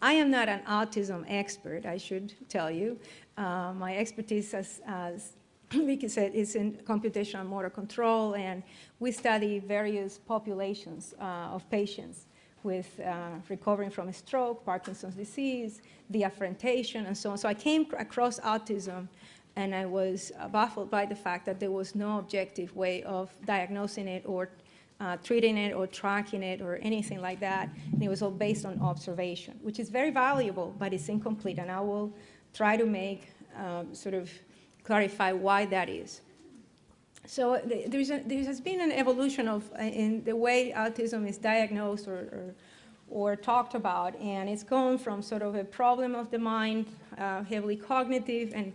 I am not an autism expert, I should tell you. My expertise, as Vicky said, is in computational motor control, and we study various populations of patients with recovering from a stroke, Parkinson's disease, differentiation, and so on. So I came across autism, and I was baffled by the fact that there was no objective way of diagnosing it or treating it or tracking it or anything like that. And it was all based on observation, which is very valuable, but it's incomplete. And I will try to make, sort of clarify why that is. So there has been an evolution of in the way autism is diagnosed or talked about, and it's gone from sort of a problem of the mind, heavily cognitive and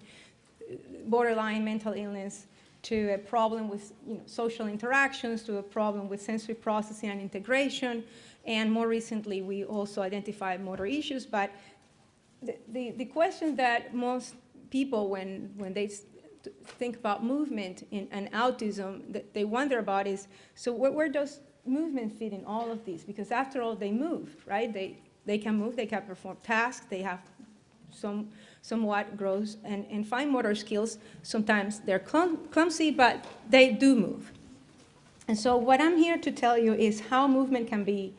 borderline mental illness, to a problem with social interactions, to a problem with sensory processing and integration, and more recently we also identified motor issues. But the question that most people, when they think about movement and autism, that they wonder about is, so where does movement fit in all of these? Because after all, they move, right? They can move, they can perform tasks, they have somewhat gross and fine motor skills. Sometimes they're clumsy, but they do move. And so what I'm here to tell you is how movement can be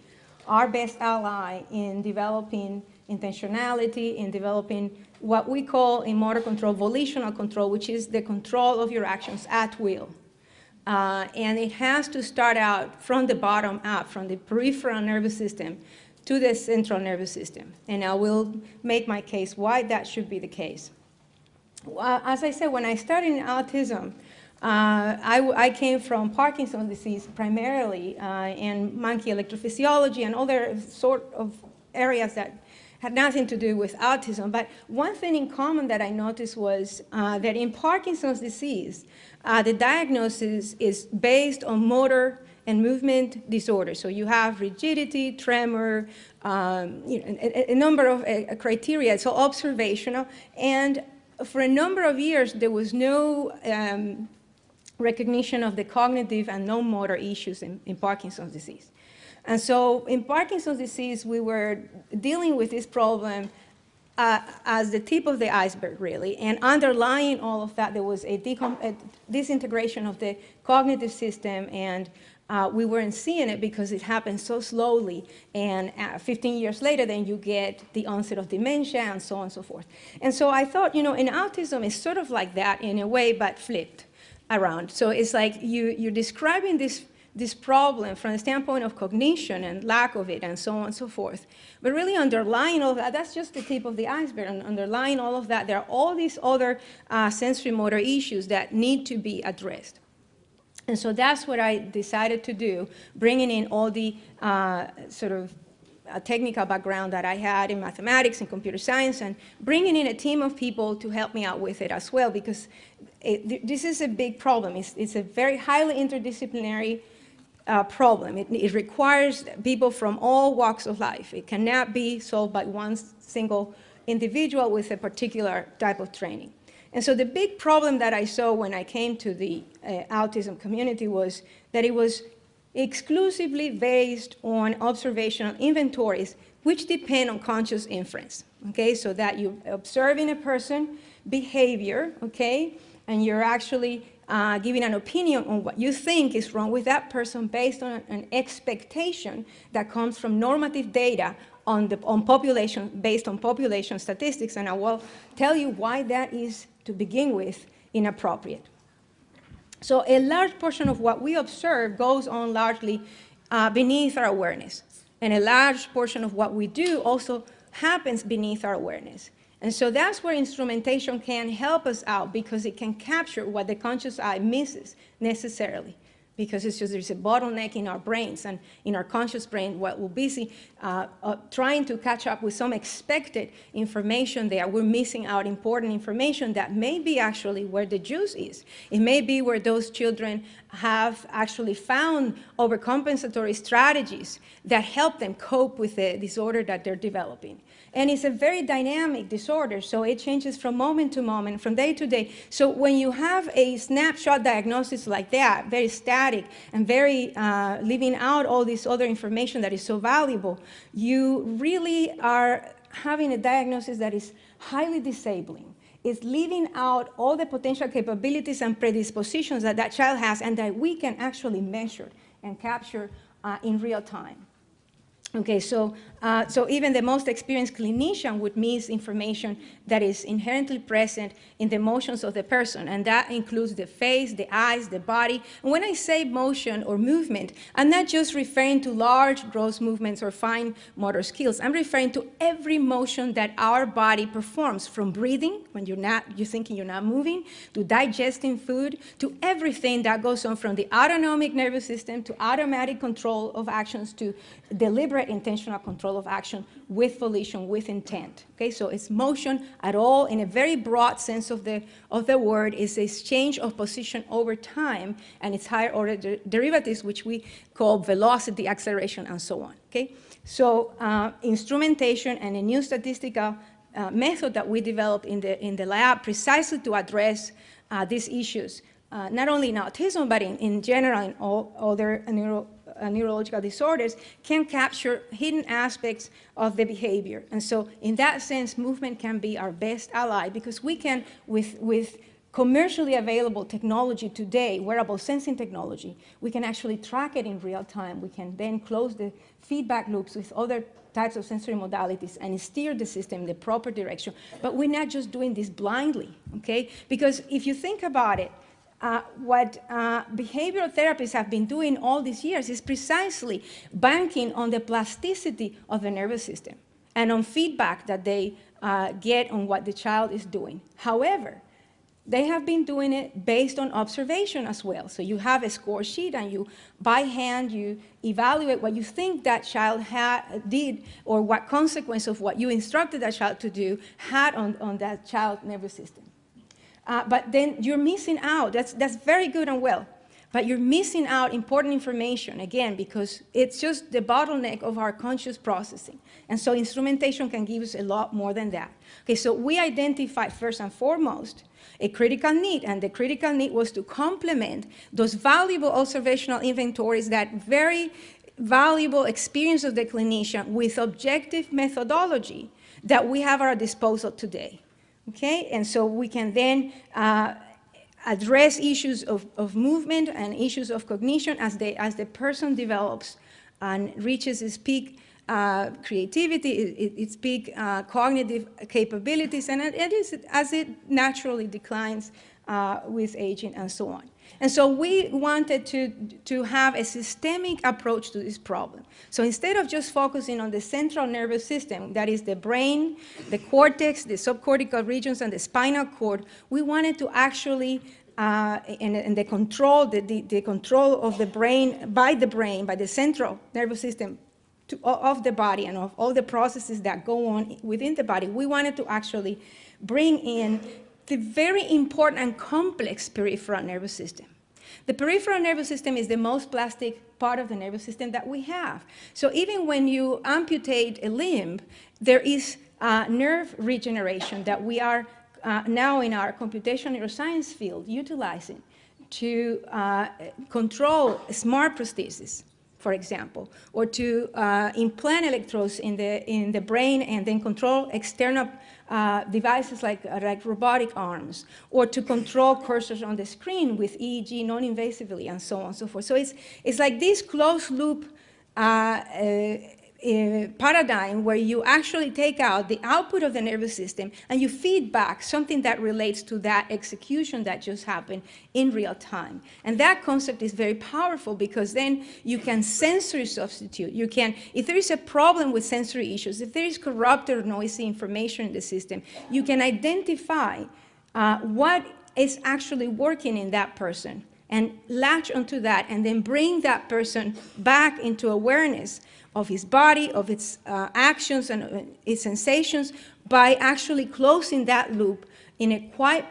our best ally in developing intentionality, in developing what we call in motor control volitional control, which is the control of your actions at will. And it has to start out from the bottom up, from the peripheral nervous system to the central nervous system. And I will make my case why that should be the case. As I said, when I started in autism, I came from Parkinson's disease primarily, and monkey electrophysiology and other sort of areas that had nothing to do with autism. But one thing in common that I noticed was that in Parkinson's disease, the diagnosis is based on motor and movement disorders. So you have rigidity, tremor, a number of criteria, so observational. And for a number of years, there was no recognition of the cognitive and non-motor issues in Parkinson's disease. And so in Parkinson's disease, we were dealing with this problem as the tip of the iceberg, really. And underlying all of that, there was a disintegration of the cognitive system, and we weren't seeing it because it happened so slowly. And 15 years later, then you get the onset of dementia and so on and so forth. And so I thought, in autism, it's sort of like that in a way, but flipped around. So it's like you're describing this problem from the standpoint of cognition and lack of it and so on and so forth. But really underlying all of that, that's just the tip of the iceberg. And underlying all of that, there are all these other sensory motor issues that need to be addressed. And so that's what I decided to do, bringing in all the sort of technical background that I had in mathematics and computer science, and bringing in a team of people to help me out with it as well, because this is a big problem. It's a very highly interdisciplinary problem. It requires people from all walks of life. It cannot be solved by one single individual with a particular type of training. And so the big problem that I saw when I came to the autism community was that it was exclusively based on observational inventories, which depend on conscious inference, okay? So that you're observing a person behavior, okay? And you're actually giving an opinion on what you think is wrong with that person based on an expectation that comes from normative data on population, based on population statistics. And I will tell you why that is, to begin with, inappropriate. So a large portion of what we observe goes on largely beneath our awareness. And a large portion of what we do also happens beneath our awareness. And so that's where instrumentation can help us out, because it can capture what the conscious eye misses necessarily. Because it's just, there's a bottleneck in our brains and in our conscious brain, what we're busy trying to catch up with some expected information there. We're missing out important information that may be actually where the juice is. It may be where those children have actually found overcompensatory strategies that help them cope with the disorder that they're developing. And it's a very dynamic disorder, so it changes from moment to moment, from day to day. So when you have a snapshot diagnosis like that, very static and very leaving out all this other information that is so valuable, you really are having a diagnosis that is highly disabling. It's leaving out all the potential capabilities and predispositions that that child has and that we can actually measure and capture in real time. Okay, so even the most experienced clinician would miss information that is inherently present in the motions of the person, and that includes the face, the eyes, the body. And when I say motion or movement, I'm not just referring to large, gross movements or fine motor skills. I'm referring to every motion that our body performs, from breathing, when you're thinking you're not moving, to digesting food, to everything that goes on from the autonomic nervous system to automatic control of actions to deliberate intentional control of action with volition, with intent. Okay, so it's motion at all in a very broad sense of the word. Is a change of position over time, and its higher order derivatives, which we call velocity, acceleration, and so on. Okay, so instrumentation and a new statistical method that we developed in the lab precisely to address these issues, not only in autism but in general in all other neurological disorders, can capture hidden aspects of the behavior. And so in that sense, movement can be our best ally, because we can, with commercially available technology today, wearable sensing technology, we can actually track it in real time. We can then close the feedback loops with other types of sensory modalities and steer the system in the proper direction. But we're not just doing this blindly, okay? Because if you think about it, what behavioral therapists have been doing all these years is precisely banking on the plasticity of the nervous system and on feedback that they get on what the child is doing. However, they have been doing it based on observation as well. So you have a score sheet and you, by hand, you evaluate what you think that child did, or what consequence of what you instructed that child to do had on that child's nervous system. But then you're missing out. That's very good and well. But you're missing out important information, again, because it's just the bottleneck of our conscious processing. And so instrumentation can give us a lot more than that. Okay, so we identified first and foremost a critical need, and the critical need was to complement those valuable observational inventories, that very valuable experience of the clinician with objective methodology that we have at our disposal today. Okay, and so we can then address issues of movement and issues of cognition as the person develops and reaches its peak creativity, its peak cognitive capabilities, and as it naturally declines with aging and so on. And so we wanted to have a systemic approach to this problem. So instead of just focusing on the central nervous system, that is the brain, the cortex, the subcortical regions, and the spinal cord, we wanted to actually, and the control of the brain, by the central nervous system of the body and of all the processes that go on within the body, we wanted to actually bring in the very important and complex peripheral nervous system. The peripheral nervous system is the most plastic part of the nervous system that we have. So even when you amputate a limb, there is nerve regeneration that we are now in our computational neuroscience field utilizing to control smart prosthesis, for example, or to implant electrodes in the brain and then control external devices like robotic arms, or to control cursors on the screen with EEG non-invasively, and so on and so forth. So it's like this closed loop paradigm where you actually take out the output of the nervous system and you feed back something that relates to that execution that just happened in real time. And that concept is very powerful, because then you can sensory substitute. You can, if there is a problem with sensory issues, if there is corrupt or noisy information in the system, you can identify what is actually working in that person and latch onto that, and then bring that person back into awareness of his body, of its actions and its sensations, by actually closing that loop in a quite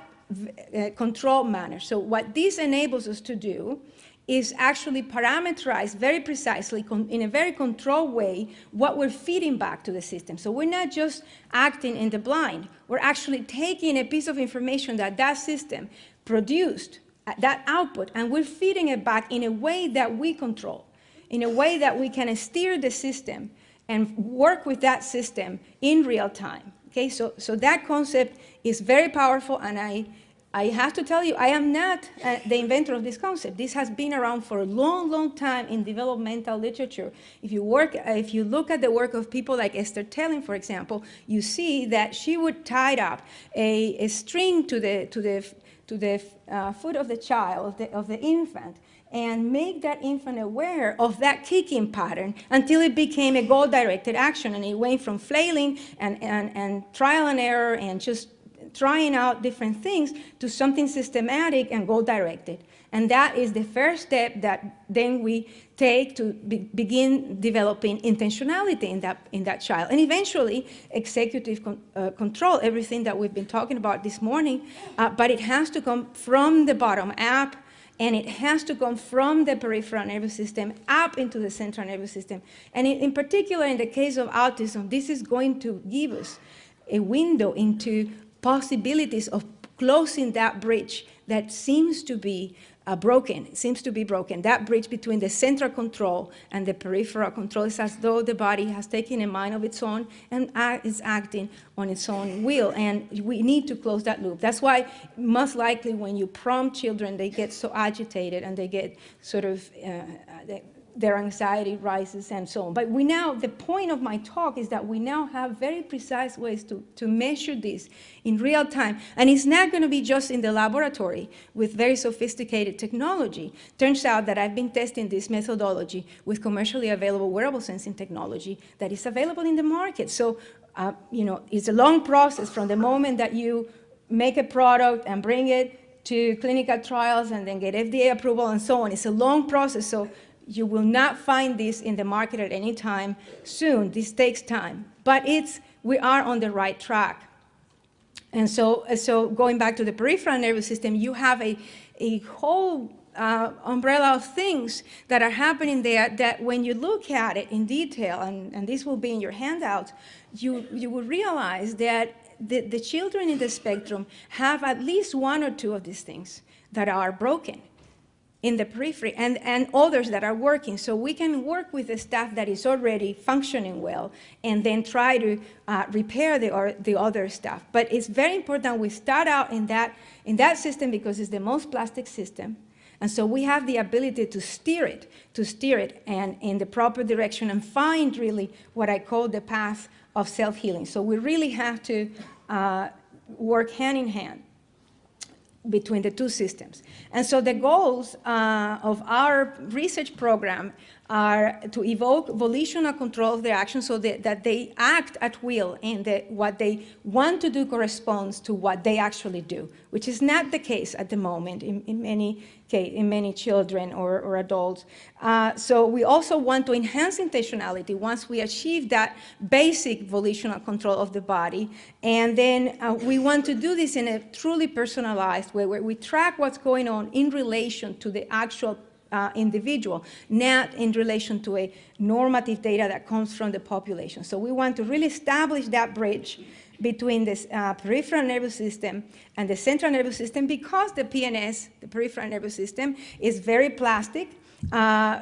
controlled manner. So what this enables us to do is actually parameterize very precisely, in a very controlled way, what we're feeding back to the system. So we're not just acting in the blind. We're actually taking a piece of information that that system produced, that output, and we're feeding it back in a way that we control, in a way that we can steer the system and work with that system in real time. Okay, so that concept is very powerful, and I have to tell you, I am not the inventor of this concept. This has been around for a long, long time in developmental literature. If you look at the work of people like Esther Telling, for example, you see that she would tie up a string to the foot of the child, of the infant, and make that infant aware of that kicking pattern until it became a goal-directed action, and it went from flailing and trial and error and just trying out different things to something systematic and goal-directed. And that is the first step that then we take to begin developing intentionality in that child. And eventually, executive control, everything that we've been talking about this morning, but it has to come from the bottom up, and it has to come from the peripheral nervous system up into the central nervous system. And in particular, in the case of autism, this is going to give us a window into possibilities of closing that bridge that seems to be broken. It seems to be broken. That bridge between the central control and the peripheral control is as though the body has taken a mind of its own and is acting on its own will. And we need to close that loop. That's why most likely when you prompt children, they get so agitated and they get sort of, their anxiety rises and so on. But the point of my talk is that we now have very precise ways to measure this in real time. And it's not going to be just in the laboratory with very sophisticated technology. Turns out that I've been testing this methodology with commercially available wearable sensing technology that is available in the market. So, it's a long process from the moment that you make a product and bring it to clinical trials and then get FDA approval and so on. It's a long process. So you will not find this in the market at any time soon. This takes time, but we are on the right track. And so going back to the peripheral nervous system, you have a whole umbrella of things that are happening there that when you look at it in detail, and this will be in your handout, you will realize that the children in the spectrum have at least one or two of these things that are broken in the periphery, and others that are working. So we can work with the stuff that is already functioning well and then try to repair the other stuff. But it's very important we start out in that system because it's the most plastic system. And so we have the ability to steer it and in the proper direction and find really what I call the path of self-healing. So we really have to work hand in hand between the two systems. And so the goals of our research program are to evoke volitional control of their actions so that they act at will and that what they want to do corresponds to what they actually do, which is not the case at the moment in many children or adults. So we also want to enhance intentionality once we achieve that basic volitional control of the body. And then we want to do this in a truly personalized way where we track what's going on in relation to the actual individual, not in relation to a normative data that comes from the population. So we want to really establish that bridge between this peripheral nervous system and the central nervous system because the PNS, the peripheral nervous system, is very plastic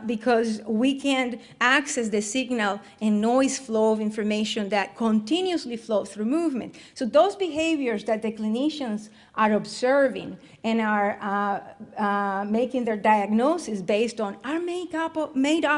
because we can access the signal and noise flow of information that continuously flows through movement. So those behaviors that the clinicians are observing and are making their diagnosis based on are made up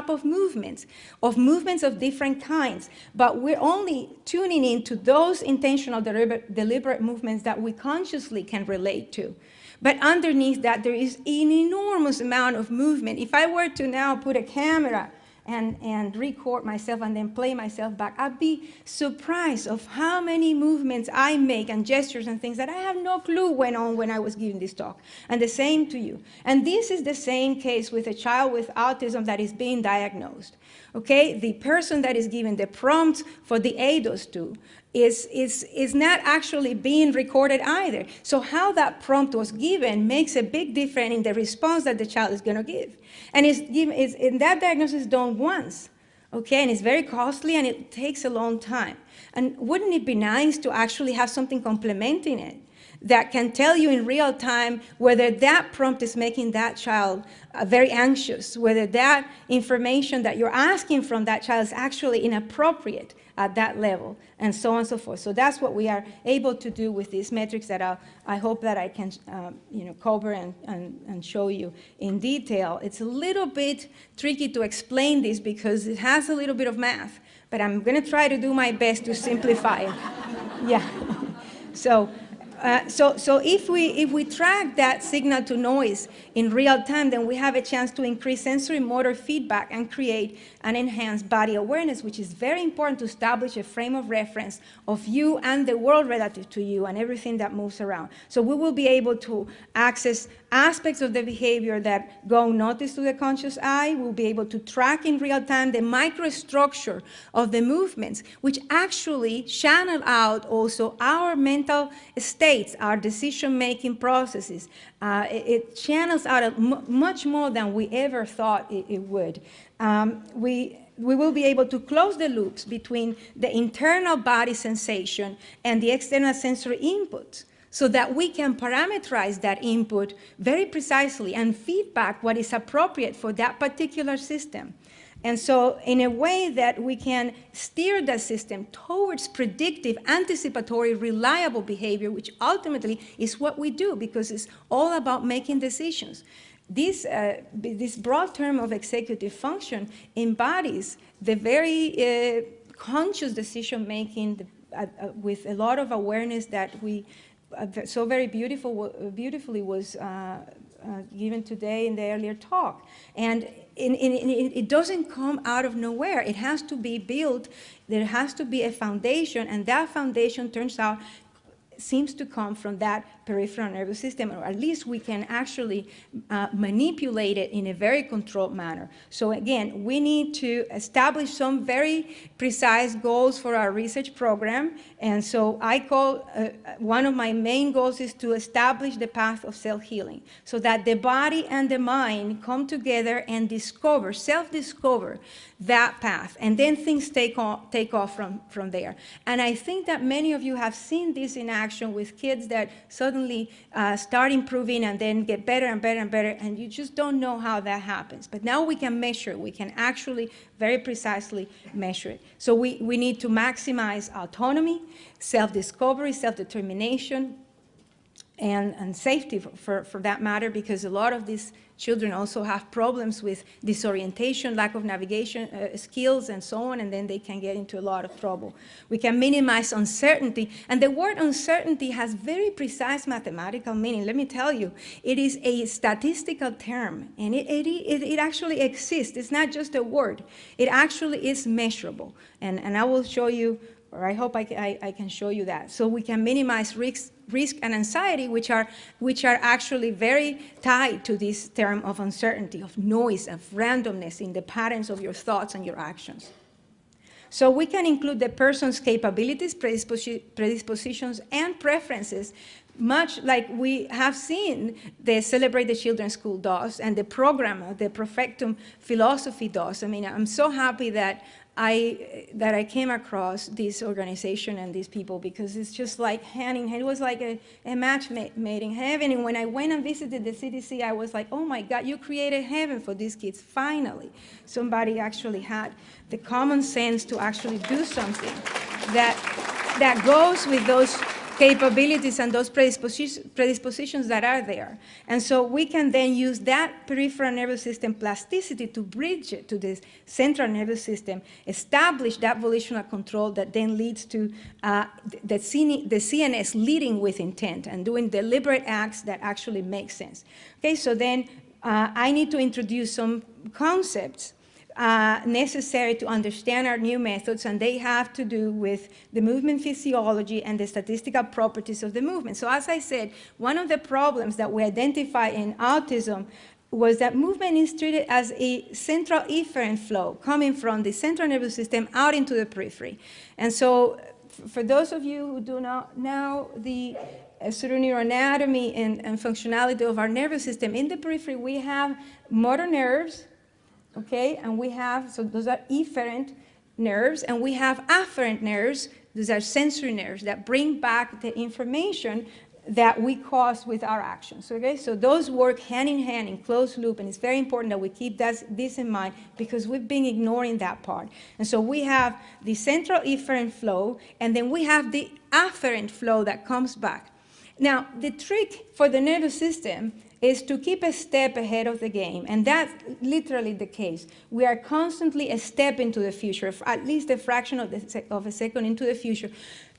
of movements of different kinds. But we're only tuning into those intentional deliberate movements that we consciously can relate to. But underneath that, there is an enormous amount of movement. If I were to now put a camera and record myself and then play myself back, I'd be surprised of how many movements I make and gestures and things that I have no clue went on when I was giving this talk. And the same to you. And this is the same case with a child with autism that is being diagnosed. Okay, the person that is given the prompt for the ADOS to is not actually being recorded either. So how that prompt was given makes a big difference in the response that the child is going to give. And that diagnosis is done once, okay, and it's very costly and it takes a long time. And wouldn't it be nice to actually have something complementing it? that can tell you in real time whether that prompt is making that child very anxious, whether that information that you're asking from that child is actually inappropriate at that level, and so on and so forth. So that's what we are able to do with these metrics that I hope that I can cover and show you in detail. It's a little bit tricky to explain this because it has a little bit of math, but I'm going to try to do my best to simplify it. Yeah. So if we track that signal to noise in real time, then we have a chance to increase sensory motor feedback and create an enhanced body awareness, which is very important to establish a frame of reference of you and the world relative to you and everything that moves around. So we will be able to access aspects of the behavior that go unnoticed to the conscious eye. We'll be able to track in real time the microstructure of the movements, which actually channel out also our mental states, our decision-making processes. It channels out much more than we ever thought it would. We will be able to close the loops between the internal body sensation and the external sensory inputs, so that we can parameterize that input very precisely and feedback what is appropriate for that particular system. And so in a way that we can steer the system towards predictive, anticipatory, reliable behavior, which ultimately is what we do, because it's all about making decisions. This broad term of executive function embodies the very conscious decision-making with a lot of awareness that we so very beautifully was given today in the earlier talk. And it doesn't come out of nowhere. It has to be built. There has to be a foundation, and that foundation turns out seems to come from that peripheral nervous system, or at least we can actually manipulate it in a very controlled manner. So again, we need to establish some very precise goals for our research program, and so I call one of my main goals is to establish the path of self-healing, so that the body and the mind come together and discover, self-discover that path, and then things take off from there. And I think that many of you have seen this in action with kids that suddenly start improving and then get better and better and better, and you just don't know how that happens. But now we can measure it. We can actually very precisely measure it. So we need to maximize autonomy, self-discovery, self-determination, and safety for that matter, because a lot of these children also have problems with disorientation, lack of navigation skills, and so on, and then they can get into a lot of trouble. We can minimize uncertainty, and the word uncertainty has very precise mathematical meaning. Let me tell you, it is a statistical term, and it actually exists. It's not just a word. It actually is measurable, and I will show you, or I hope I can show you that. So we can minimize risk and anxiety, which are actually very tied to this term of uncertainty, of noise, of randomness in the patterns of your thoughts and your actions. So we can include the person's capabilities, predispositions, and preferences, much like we have seen the Celebrate the Children's School does, and the program, the Perfectum philosophy does. I mean, I'm so happy that I came across this organization and these people, because it's just like hand in hand. It was like a match made in heaven. And when I went and visited the CDC, I was like, oh my God, you created heaven for these kids. Finally, somebody actually had the common sense to actually do something that goes with those capabilities and those predispositions that are there. And so we can then use that peripheral nervous system plasticity to bridge it to the central nervous system, establish that volitional control that then leads to the CNS leading with intent and doing deliberate acts that actually make sense. Okay, so then I need to introduce some concepts necessary to understand our new methods, and they have to do with the movement physiology and the statistical properties of the movement. So as I said, one of the problems that we identify in autism was that movement is treated as a central efferent flow coming from the central nervous system out into the periphery. And so for those of you who do not know the sort of neuroanatomy and functionality of our nervous system, in the periphery we have motor nerves, okay, and we have, so those are efferent nerves, and we have afferent nerves. Those are sensory nerves that bring back the information that we cause with our actions, okay? So those work hand in hand in closed loop, and it's very important that we keep this in mind because we've been ignoring that part. And so we have the central efferent flow, and then we have the afferent flow that comes back. Now, the trick for the nervous system is to keep a step ahead of the game, and that's literally the case. We are constantly a step into the future, at least a fraction of a second into the future.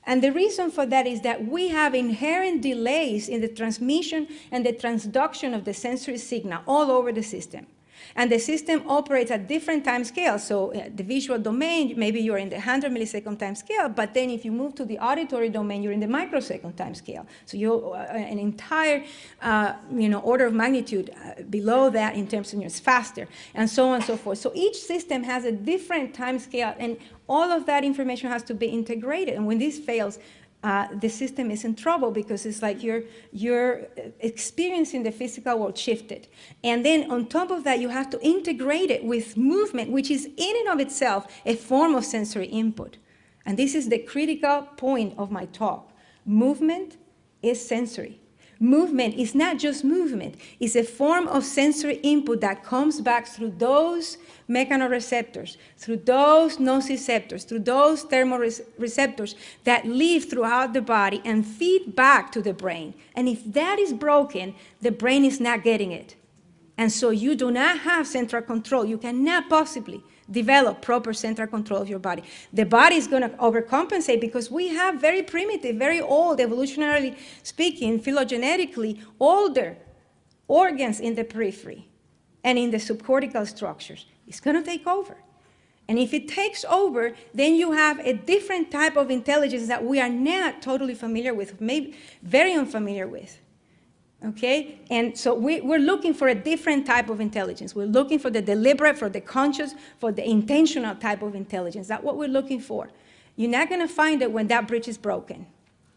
And the reason for that is that we have inherent delays in the transmission and the transduction of the sensory signal all over the system. And the system operates at different time scales. So the visual domain, maybe you're in the 100 millisecond time scale, but then if you move to the auditory domain, you're in the microsecond time scale. So you're an entire order of magnitude below that in terms of it's faster, and so on and so forth. So each system has a different time scale, and all of that information has to be integrated. And when this fails, the system is in trouble because it's like you're experiencing the physical world shifted. And then on top of that, you have to integrate it with movement, which is in and of itself a form of sensory input. And this is the critical point of my talk. Movement is sensory. Movement is not just movement. It's a form of sensory input that comes back through those mechanoreceptors, through those nociceptors, through those thermoreceptors that live throughout the body and feed back to the brain. And if that is broken, the brain is not getting it. And so you do not have central control. You cannot possibly develop proper central control of your body. The body is going to overcompensate because we have very primitive, very old, evolutionarily speaking, phylogenetically older organs in the periphery and in the subcortical structures. It's going to take over. And if it takes over, then you have a different type of intelligence that we are not totally familiar with, maybe very unfamiliar with. Okay? And so we're looking for a different type of intelligence. We're looking for the deliberate, for the conscious, for the intentional type of intelligence. That's what we're looking for. You're not going to find it when that bridge is broken.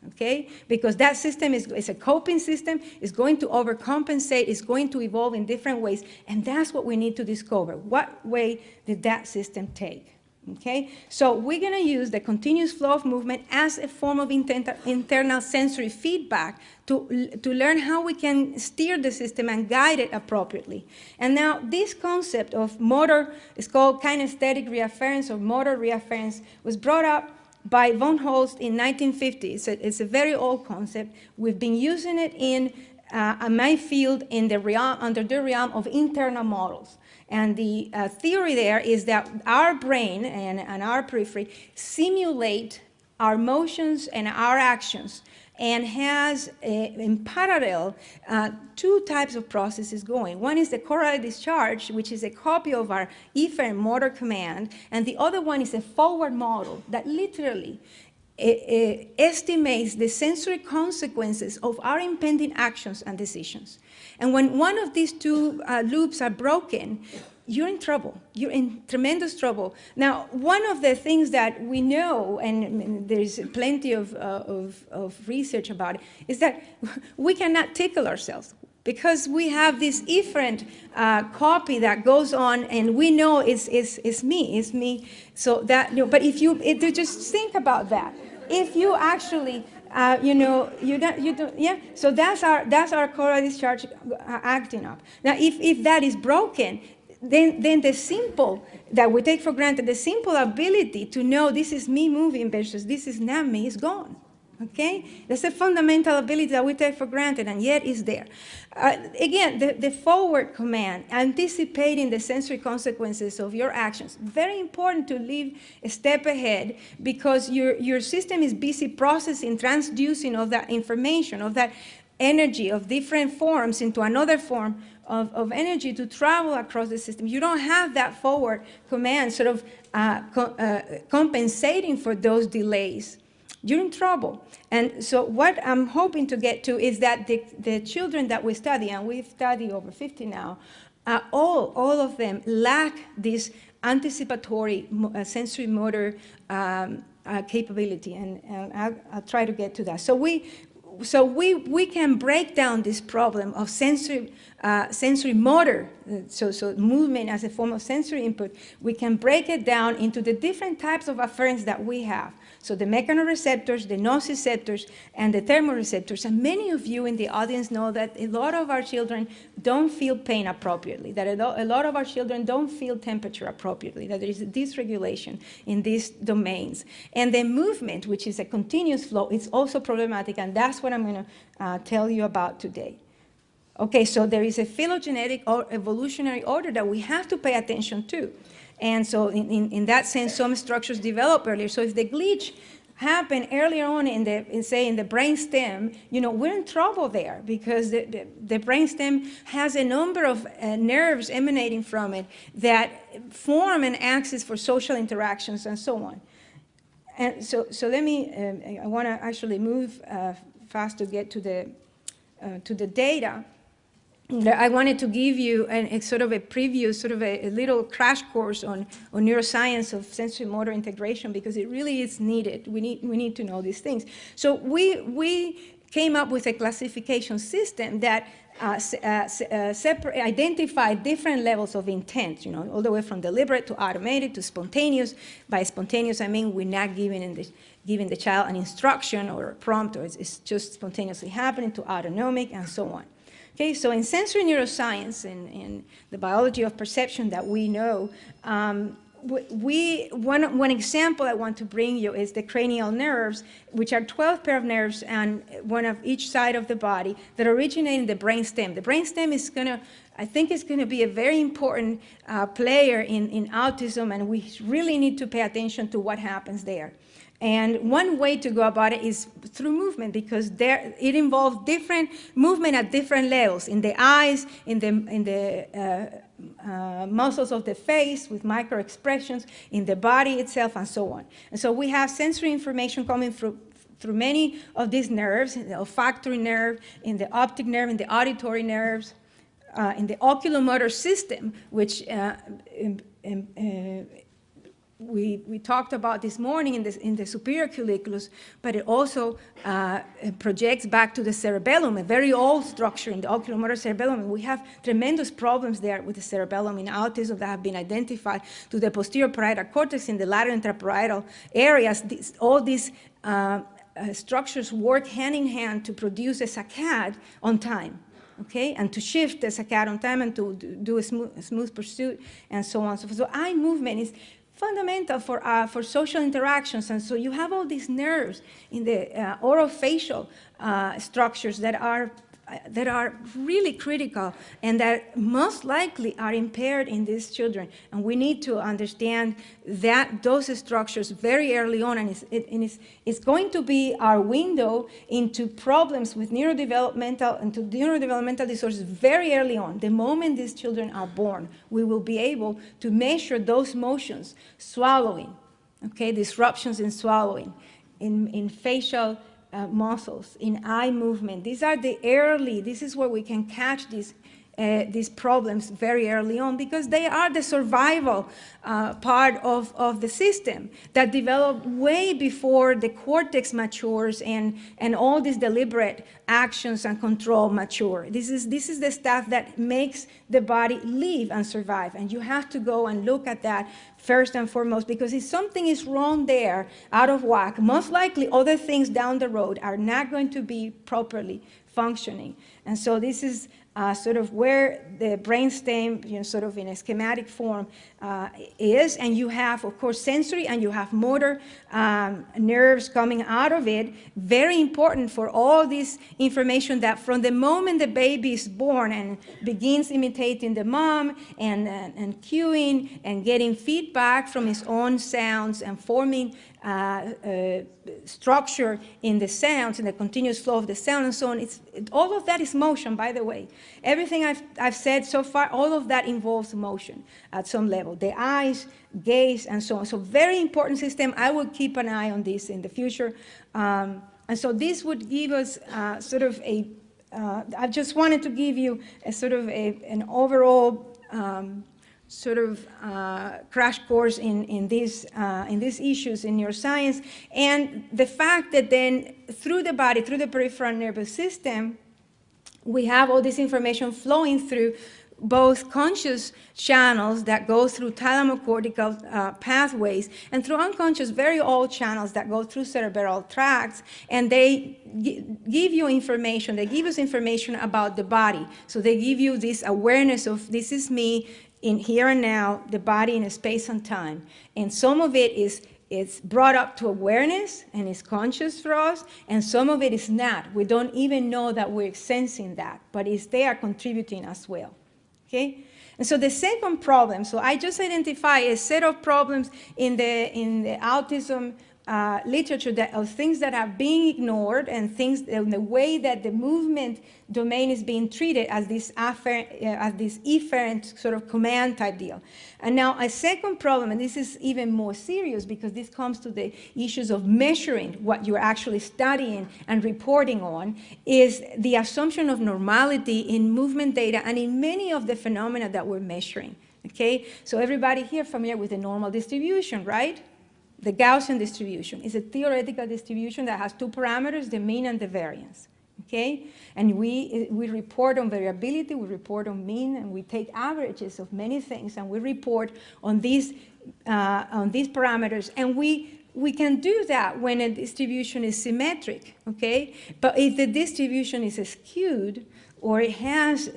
Okay? Because that system is a coping system, it's going to overcompensate, it's going to evolve in different ways, and that's what we need to discover. What way did that system take? Okay? So we're going to use the continuous flow of movement as a form of internal sensory feedback to learn how we can steer the system and guide it appropriately. And now this concept of motor is called kinesthetic reafference or motor reafference, was brought up by von Holst in 1950. It's a very old concept. We've been using it in my field in the realm, under the realm of internal models. And the theory there is that our brain and our periphery simulate our motions and our actions, and has in parallel two types of processes going. One is the choroidal discharge, which is a copy of our efferent motor command, and the other one is a forward model that literally estimates the sensory consequences of our impending actions and decisions. And when one of these two loops are broken, you're in trouble. You're in tremendous trouble. Now, one of the things that we know, and there's plenty of research about it, is that we cannot tickle ourselves because we have this efferent copy that goes on, and we know it's me. So that, but if you just think about that, if you actually so that's our choroidal discharge acting up. Now, if that is broken, then the simple that we take for granted, the simple ability to know this is me moving versus this is not me, is gone. Okay? That's a fundamental ability that we take for granted, and yet is there. Again, the forward command, anticipating the sensory consequences of your actions. Very important to live a step ahead, because your system is busy processing, transducing of that information, of that energy of different forms into another form of energy to travel across the system. You don't have that forward command sort of compensating for those delays. You're in trouble. And so what I'm hoping to get to is that the children that we study, and we've studied over 50 now, all of them lack this anticipatory sensory motor capability, and I'll try to get to that. So we can break down this problem of sensory motor, so movement as a form of sensory input. We can break it down into the different types of afferents that we have. So the mechanoreceptors, the nociceptors, and the thermoreceptors. And many of you in the audience know that a lot of our children don't feel pain appropriately, that a lot of our children don't feel temperature appropriately, that there is a dysregulation in these domains. And the movement, which is a continuous flow, is also problematic, and that's what I'm going to tell you about today. Okay, so there is a phylogenetic or evolutionary order that we have to pay attention to. And so in that sense, some structures develop earlier. So if the glitch happened earlier on in the brain stem, we're in trouble there, because the brain stem has a number of nerves emanating from it that form an axis for social interactions and so on. And so let me, I want to actually move fast to get to the data. I wanted to give you a sort of a preview, sort of a little crash course on neuroscience of sensory motor integration, because it really is needed. We need to know these things. So we came up with a classification system that identified different levels of intent, all the way from deliberate to automated to spontaneous. By spontaneous, I mean we're not giving the child an instruction or a prompt, or it's just spontaneously happening, to autonomic and so on. Okay, so in sensory neuroscience, in the biology of perception that we know, one example I want to bring you is the cranial nerves, which are 12 pair of nerves, and one of each side of the body, that originate in the brainstem. The brainstem is I think it's going to be a very important player in autism, and we really need to pay attention to what happens there. And one way to go about it is through movement, because it involves different movement at different levels, in the eyes, in the muscles of the face with micro expressions, in the body itself, and so on. And so we have sensory information coming through many of these nerves, in the olfactory nerve, in the optic nerve, in the auditory nerves, in the oculomotor system, which we talked about this morning in the superior colliculus, but it also projects back to the cerebellum, a very old structure in the oculomotor cerebellum. And we have tremendous problems there with the cerebellum in autism that have been identified to the posterior parietal cortex in the lateral intraparietal areas. All these structures work hand in hand to produce a saccade on time. Okay, and to shift the saccade on time and to do a smooth pursuit and so on. So eye movement is fundamental for social interactions. And so you have all these nerves in the orofacial structures that are really critical and that most likely are impaired in these children. And we need to understand that those structures very early on, and it's going to be our window into problems with neurodevelopmental disorders very early on. The moment these children are born, we will be able to measure those motions, swallowing, okay, disruptions in swallowing, in facial muscles, in eye movement. These are this is where we can catch these problems very early on, because they are the survival part of the system that develop way before the cortex matures and all these deliberate actions and control mature. This is the stuff that makes the body live and survive, and you have to go and look at that first and foremost, because if something is wrong there, out of whack, most likely other things down the road are not going to be properly functioning. And so this is sort of where the brainstem, sort of in a schematic form, is. And you have, of course, sensory and you have motor nerves coming out of it. Very important for all this information that from the moment the baby is born and begins imitating the mom and cueing and getting feedback from his own sounds and forming structure in the sounds and the continuous flow of the sound and so on. All of that is motion, by the way. Everything I've said so far, all of that involves motion at some level. The eyes, gaze, and so on. So very important system. I will keep an eye on this in the future. And so this would give us sort of I just wanted to give you a sort of an overall crash course in these issues in neuroscience, and the fact that then through the body, through the peripheral nervous system, we have all this information flowing through both conscious channels that go through thalamocortical pathways and through unconscious, very old channels that go through cerebral tracts, and they give you information. They give us information about the body. So they give you this awareness of, this is me in here and now, the body in a space and time. And some of it is it's brought up to awareness and is conscious for us, and some of it is not. We don't even know that we're sensing that, but it's there contributing as well. Okay? And so the second problem, so I just identify a set of problems in the autism literature of things that are being ignored and things in the way that the movement domain is being treated as this efferent sort of command type deal. And now a second problem, and this is even more serious because this comes to the issues of measuring what you're actually studying and reporting on, is the assumption of normality in movement data and in many of the phenomena that we're measuring. Okay? So everybody here familiar with the normal distribution, right? The Gaussian distribution is a theoretical distribution that has two parameters, the mean and the variance. Okay? And we report on variability, we report on mean, and we take averages of many things, and we report on these parameters. And we can do that when a distribution is symmetric, okay? But if the distribution is skewed, or it has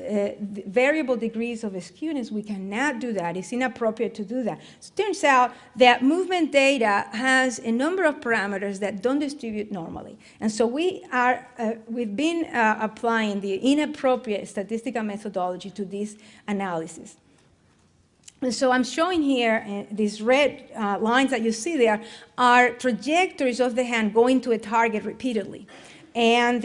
variable degrees of skewness, we cannot do that. It's inappropriate to do that. So it turns out that movement data has a number of parameters that don't distribute normally. And so we've been applying the inappropriate statistical methodology to this analysis. And so I'm showing here these red lines that you see there are trajectories of the hand going to a target repeatedly. And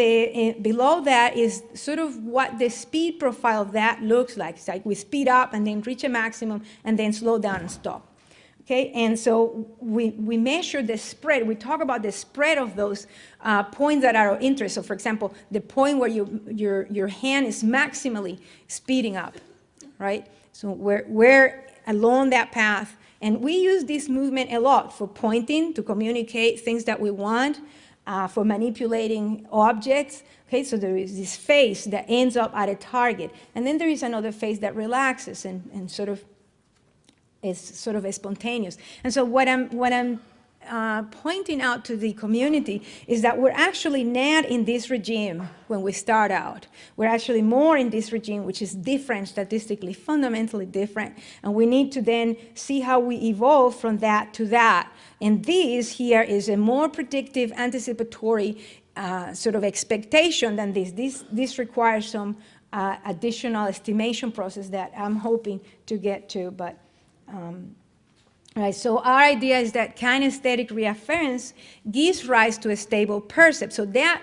below that is sort of what the speed profile of that looks like. It's like we speed up and then reach a maximum and then slow down and stop. Okay, and so we measure the spread. We talk about the spread of those points that are of interest. So for example, the point where your hand is maximally speeding up, right? So we're along that path. And we use this movement a lot for pointing, to communicate things that we want, for manipulating objects. Okay, so there is this phase that ends up at a target. And then there is another phase that relaxes and sort of is sort of spontaneous. And so what I'm pointing out to the community is that we're actually not in this regime when we start out. We're actually more in this regime, which is different, statistically, fundamentally different. And we need to then see how we evolve from that to that. And this here is a more predictive, anticipatory sort of expectation than this. This requires some additional estimation process that I'm hoping to get to. But right, so our idea is that kinesthetic reafference gives rise to a stable percept. So that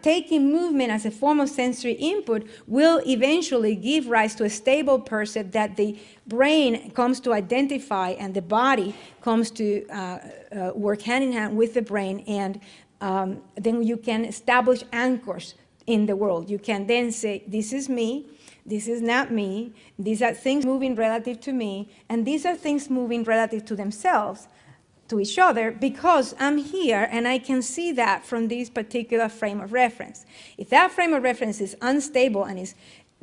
taking movement as a form of sensory input will eventually give rise to a stable percept that the brain comes to identify and the body comes to work hand in hand with the brain, and then you can establish anchors in the world. You can then say, this is me, this is not me, these are things moving relative to me, and these are things moving relative to themselves, to each other, because I'm here and I can see that from this particular frame of reference. If that frame of reference is unstable and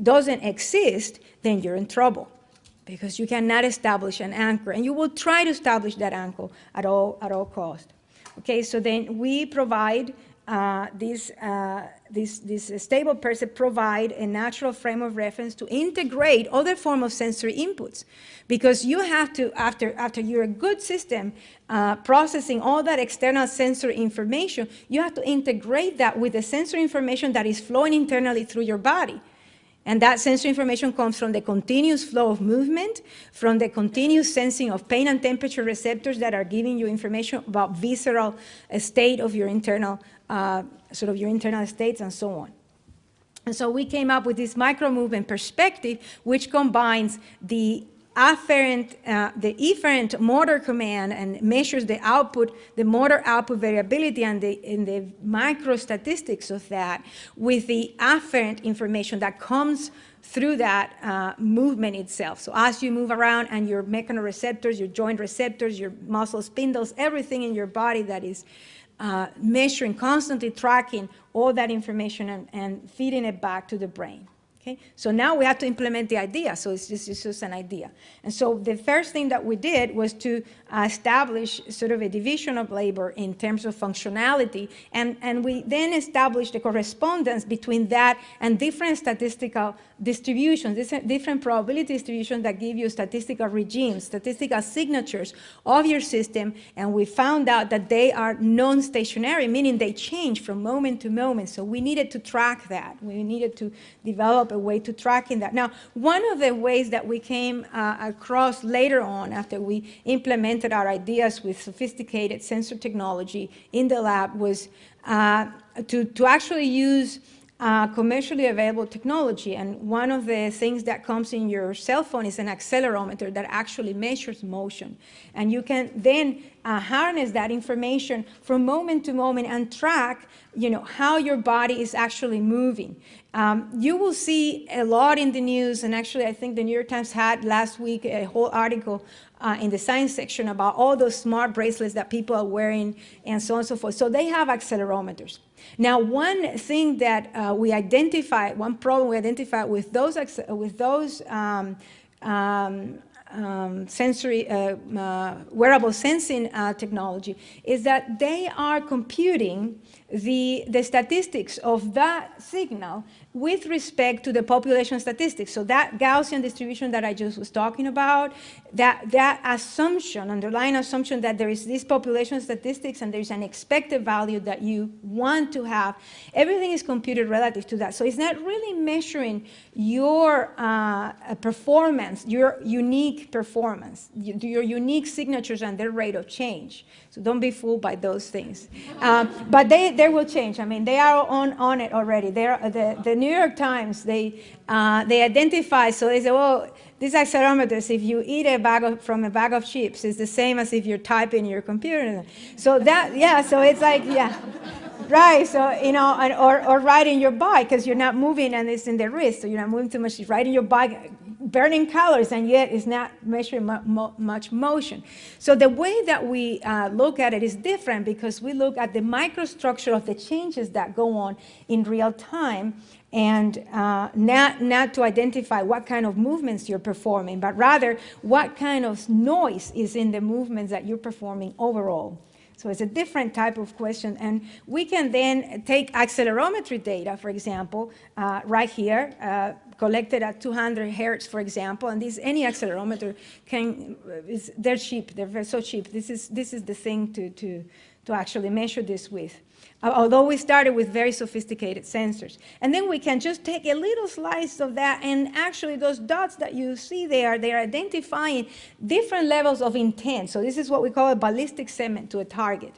doesn't exist, then you're in trouble, because you cannot establish an anchor, and you will try to establish that anchor at all costs. Okay, so then we provide this stable percept provide a natural frame of reference to integrate other form of sensory inputs, because you have to, after you're a good system processing all that external sensory information, you have to integrate that with the sensory information that is flowing internally through your body. And that sensory information comes from the continuous flow of movement, from the continuous sensing of pain and temperature receptors that are giving you information about visceral state of your internal, sort of your internal states and so on. And so we came up with this micro-movement perspective, which combines the efferent motor command and measures the output, the motor output variability and the micro statistics of that, with the afferent information that comes through that movement itself. So as you move around and your mechanoreceptors, your joint receptors, your muscle spindles, everything in your body that is measuring, constantly tracking all that information and feeding it back to the brain. Okay? Okay? So now we have to implement the idea, so it's just an idea. And so the first thing that we did was to establish sort of a division of labor in terms of functionality, and we then established a correspondence between that and different statistical distributions, different probability distributions that give you statistical regimes, statistical signatures of your system, and we found out that they are non-stationary, meaning they change from moment to moment. So we needed to track that. We needed to develop a way to tracking that. Now, one of the ways that we came across later on, after we implemented our ideas with sophisticated sensor technology in the lab, was to actually use commercially available technology. And one of the things that comes in your cell phone is an accelerometer that actually measures motion. And you can then harness that information from moment to moment and track, how your body is actually moving. You will see a lot in the news, and actually I think the New York Times had last week a whole article in the science section about all those smart bracelets that people are wearing and so on and so forth. So they have accelerometers. Now, one thing that we identified, one problem we identified with those sensory wearable sensing technology is that they are computing the statistics of that signal with respect to the population statistics. So that Gaussian distribution that I just was talking about, that assumption, underlying assumption that there is this population statistics and there's an expected value that you want to have, everything is computed relative to that. So it's not really measuring your performance, your unique performance, your unique signatures and their rate of change. So don't be fooled by those things. But they will change. I mean, they are on it already. The New York Times, they identify, so they say, well, these accelerometers, if you eat from a bag of chips, it's the same as if you're typing in your computer. So that, yeah, so it's like, yeah. Right, so, or riding your bike, because you're not moving and it's in the wrist, so you're not moving too much. You're riding your bike, burning calories, and yet it's not measuring much motion. So the way that we look at it is different, because we look at the microstructure of the changes that go on in real time, and not to identify what kind of movements you're performing, but rather what kind of noise is in the movements that you're performing overall. So it's a different type of question, and we can then take accelerometry data, for example, right here, collected at 200 hertz, for example, and any accelerometer they're cheap, they're so cheap. This is the thing to actually measure this with. Although we started with very sophisticated sensors. And then we can just take a little slice of that, and actually those dots that you see there, they're identifying different levels of intent. So this is what we call a ballistic segment to a target.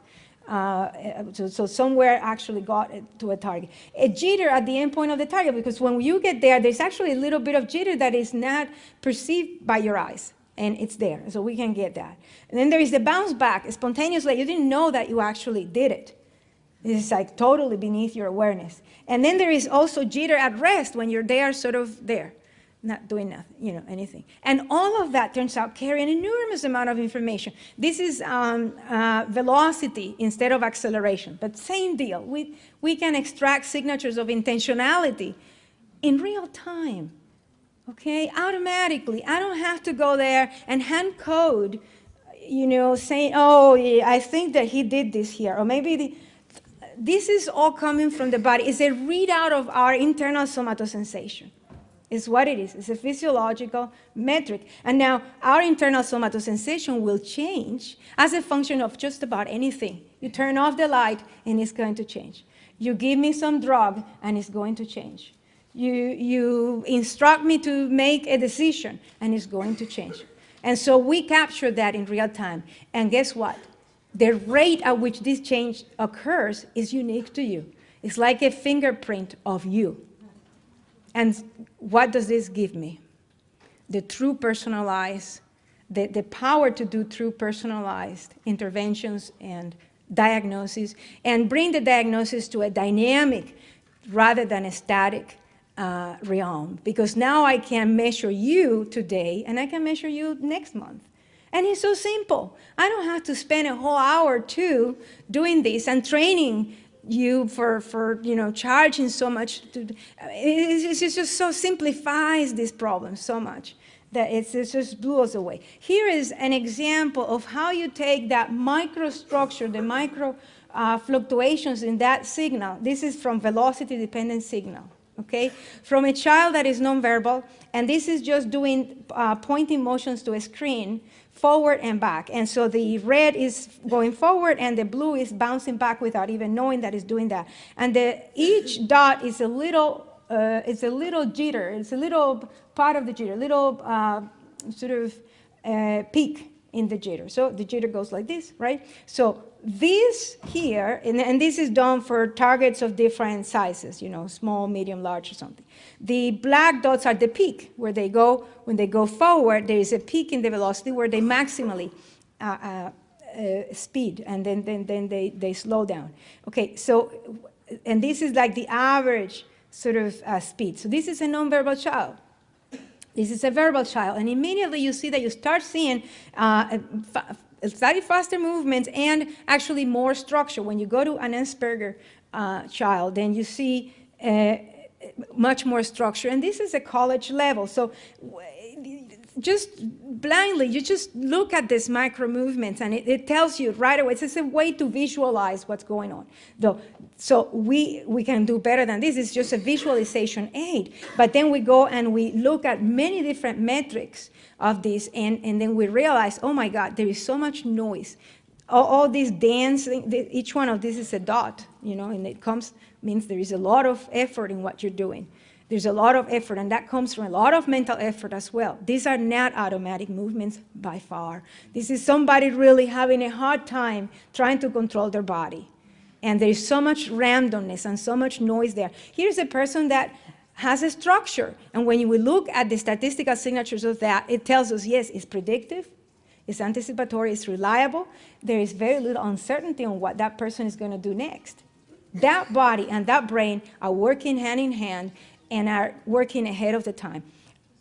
So somewhere actually got it to a target. A jitter at the endpoint of the target, because when you get there, there's actually a little bit of jitter that is not perceived by your eyes. And it's there, so we can get that. And then there is the bounce back, spontaneously. You didn't know that you actually did it. It's like totally beneath your awareness. And then there is also jitter at rest, when you're there, sort of there, not doing nothing, anything. And all of that turns out carry an enormous amount of information. This is velocity instead of acceleration, but same deal. We can extract signatures of intentionality in real time. Okay, automatically. I don't have to go there and hand code, saying, oh, yeah, I think that he did this here, or maybe this is all coming from the body. It's a readout of our internal somatosensation. It's what it is. It's a physiological metric. And now our internal somatosensation will change as a function of just about anything. You turn off the light and it's going to change. You give me some drug and it's going to change. You instruct me to make a decision, and it's going to change. And so we capture that in real time. And guess what? The rate at which this change occurs is unique to you. It's like a fingerprint of you. And what does this give me? The true personalized, the power to do true personalized interventions and diagnoses, and bring the diagnosis to a dynamic rather than a static realm, because now I can measure you today and I can measure you next month. And it's so simple. I don't have to spend a whole hour or two doing this and training you for charging so much. It just so simplifies this problem so much that it just blew us away. Here is an example of how you take that microstructure, the micro fluctuations in that signal. This is from velocity-dependent signal, okay? From a child that is nonverbal, and this is just doing pointing motions to a screen, forward and back. And so the red is going forward, and the blue is bouncing back without even knowing that it's doing that. And each dot is a little jitter. It's a little part of the jitter, little sort of peak in the jitter. So the jitter goes like this, right? So this here, and this is done for targets of different sizes, small, medium, large, or something. The black dots are the peak, where they go, when they go forward, there is a peak in the velocity where they maximally speed, and then they slow down. Okay, so, and this is like the average sort of speed. So this is a nonverbal child. This is a verbal child, and immediately you see that you start seeing slightly faster movements and actually more structure. When you go to an Asperger child, then you see much more structure, and this is a college level. So just blindly, you just look at these micro movements, and it tells you right away. It's just a way to visualize what's going on. So we can do better than this. It's just a visualization aid. But then we go and we look at many different metrics of this, and then we realize, oh my God, there is so much noise. All this dancing, each one of these is a dot, and it means there is a lot of effort in what you're doing. There's a lot of effort, and that comes from a lot of mental effort as well. These are not automatic movements by far. This is somebody really having a hard time trying to control their body. And there's so much randomness and so much noise there. Here's a person that has a structure, and when we look at the statistical signatures of that, it tells us, yes, it's predictive, it's anticipatory, it's reliable. There is very little uncertainty on what that person is going to do next. That body and that brain are working hand in hand and are working ahead of the time.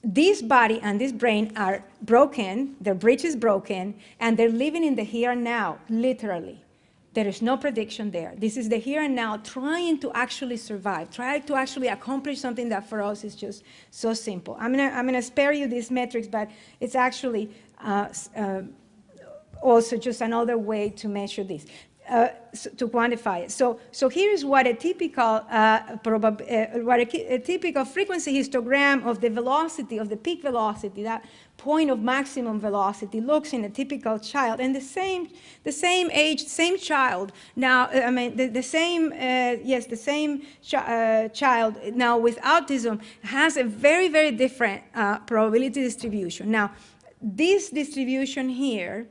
This body and this brain are broken, their bridge is broken, and they're living in the here and now, literally. There is no prediction there. This is the here and now, trying to actually survive, trying to actually accomplish something that for us is just so simple. I'm gonna spare you these metrics, but it's actually also just another way to measure this. To quantify it. So here's what a typical typical frequency histogram of the velocity, of the peak velocity, that point of maximum velocity, looks in a typical child. And the same age, same child. Now, I mean, the same child now with autism has a very, very different probability distribution. Now, this distribution here,